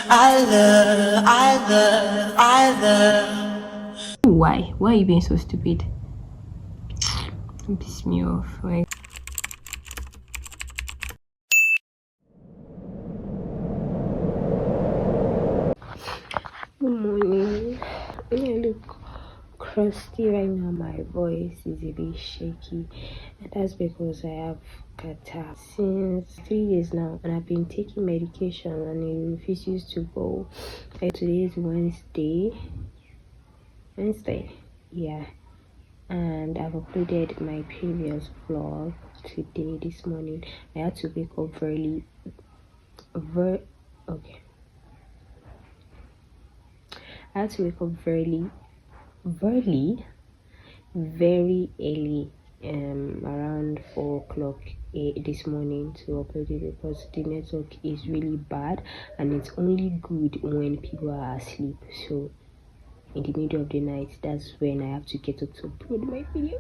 I love. Why are you being so stupid? Piss me off. Like, good morning. I look crusty right now. My voice is a bit shaky, and that's because I have catarrh since 3 days now, and I've been taking medication and it refuses to go. Today is Wednesday, yeah, and I've uploaded my previous vlog today. This morning I had to wake up very I had to wake up very early, around 4 o'clock this morning to upload it, because the network is really bad and it's only good when people are asleep. So in the middle of the night, that's when I have to get up to upload my video.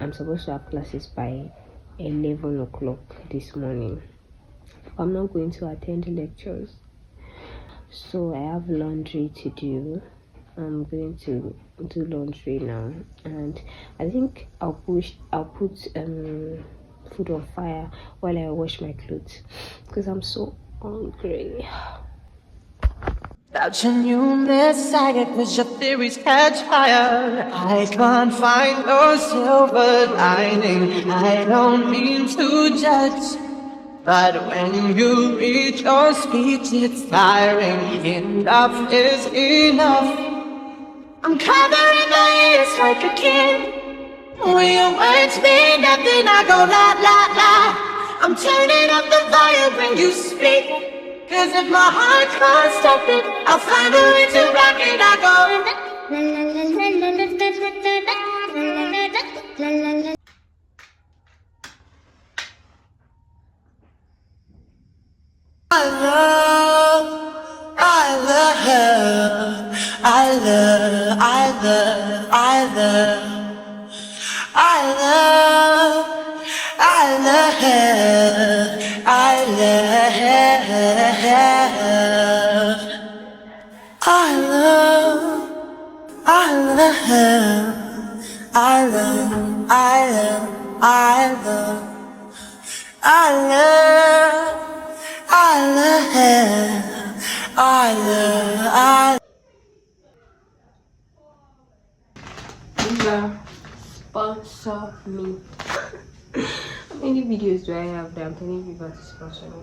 I'm supposed to have classes by 11 o'clock this morning. I'm not going to attend the lectures, so I have laundry to do. I'm going to do laundry now, and I think I'll put food on fire while I wash my clothes, because I'm so hungry. Without your new messiah, cause your theories catch fire. I can't find no silver lining. I don't mean to judge, but when you read your speech, it's tiring. Enough is enough. I'm covering my ears like a kid. When your words mean nothing, I go la la la. I'm turning up the volume when you speak, cause if my heart can't stop it, I'll find a way to rock it. I go I love Sponsor me. How many videos do I have that I'm telling people to sponsor me?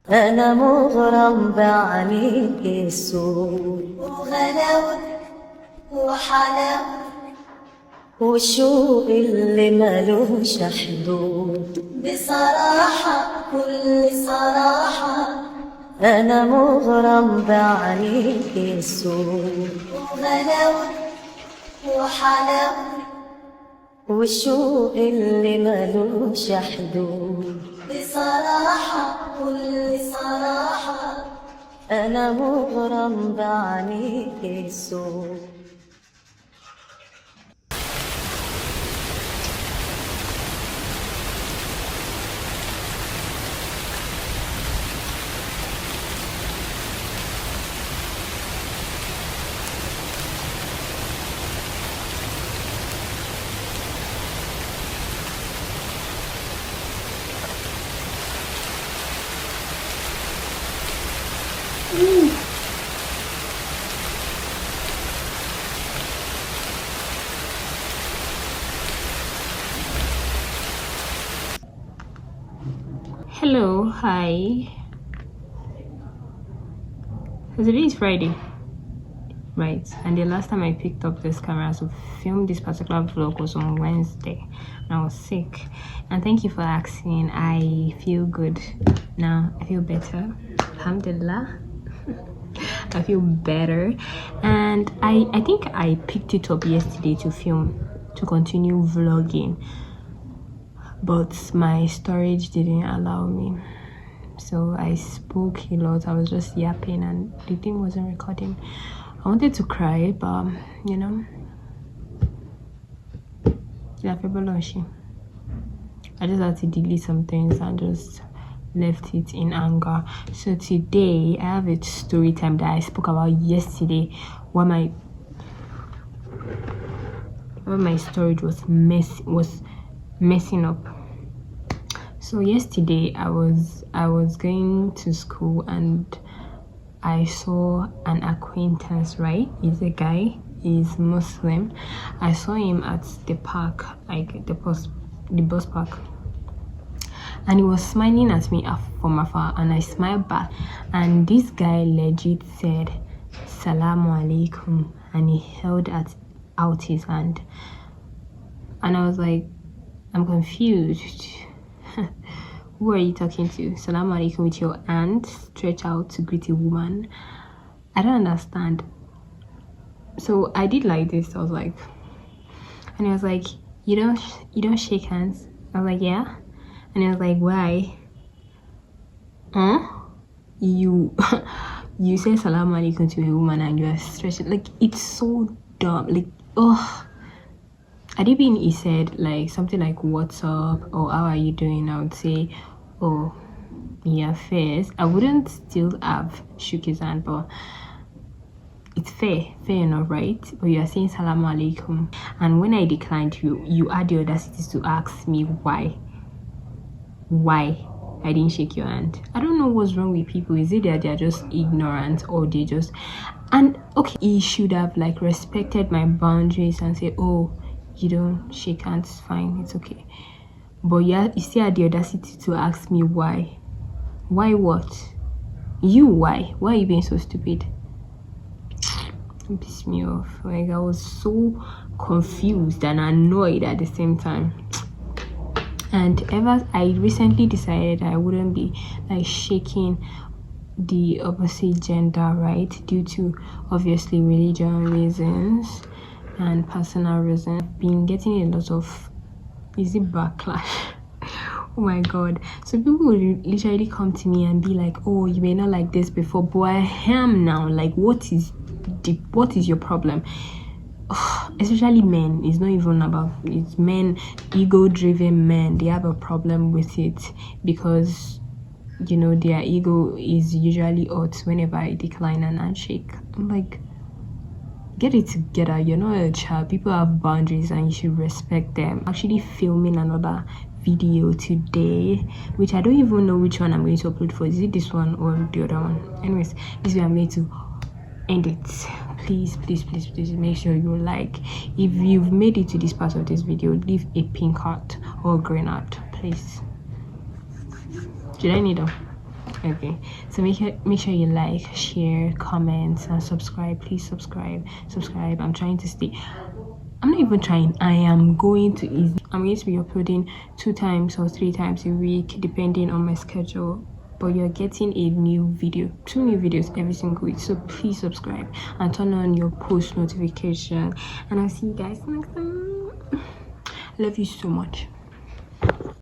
أنا مغرم بعينيك السود وغلاوة وحلاوة وشوق اللي ملوش حدود. بصراحة بكل صراحة أنا مغرم بعينيك السود وغلاوة وحلاوة وشوق اللي ملوش حدود. بصراحة بكل صراحة أنا مغرم بعينيك السود. Hello, hi. Today is Friday, right? And the last time I picked up this camera to film this particular vlog was on Wednesday, and I was sick. And thank you for asking. I feel good now. I feel better. Alhamdulillah. I feel better, and I think I picked it up yesterday to film, to continue vlogging, but my storage didn't allow me. so I spoke a lot. I was just yapping and the thing wasn't recording. I wanted to cry, but you know, I just had to delete some things and just left it in anger. So today I have a story time that I spoke about yesterday, where my storage was messing up. So yesterday I was going to school and I saw an acquaintance, right? He's a guy, he's Muslim. I saw him at the park, like the bus park, and he was smiling at me from afar, and I smiled back, and this guy legit said Salamu alaikum, and he held out his hand, and I was like, I'm confused. Who are you talking to? Salamu alaikum with your hand stretched out to greet a woman? I don't understand. So I did like this. I was like, and he was like, you don't shake hands? I was like, yeah. And he was like, why? You say salamu alaikum to a woman and you are stretching. Like, it's so dumb. Like, oh. Had it been he said like something like what's up or how are you doing, I would say, oh yeah, first I wouldn't still have shook his hand, but it's fair enough, right? But you are saying salamu alaikum, and when I declined, you had the audacity to ask me why I didn't shake your hand. I don't know what's wrong with people. Is it that they're just ignorant, or they just, and okay, he should have like respected my boundaries and say, oh, you don't shake hands, fine, it's okay. But yeah, you still had the audacity to ask me why. Why what? Why are you being so stupid? It pissed me off. Like, I was so confused and annoyed at the same time. And I recently decided I wouldn't be like shaking the opposite gender, right, due to obviously religion reasons and personal reasons. I've been getting a lot of backlash. Oh my god. So people would literally come to me and be like, oh, you were not like this before, but I am now. Like, what is your problem? Especially men. It's not even about, it's men, ego-driven men. They have a problem with it because, you know, their ego is usually hurt whenever I decline an handshake. I'm like, get it together. You're not a child. People have boundaries and you should respect them. I'm actually filming another video today, which I don't even know which one I'm going to upload for. Is it this one or the other one? Anyways, this way I'm going to end it. Please make sure you like. If you've made it to this part of this video, leave a pink heart or a green heart, please. Did I need them? Okay, so make sure you like, share, comment, and subscribe. Please subscribe. I'm trying to stay, I'm not even trying, I am going to be uploading 2 times or 3 times a week depending on my schedule, but you're getting a new video, 2 new videos every single week. So please subscribe and turn on your post notification, and I'll see you guys next time. I love you so much.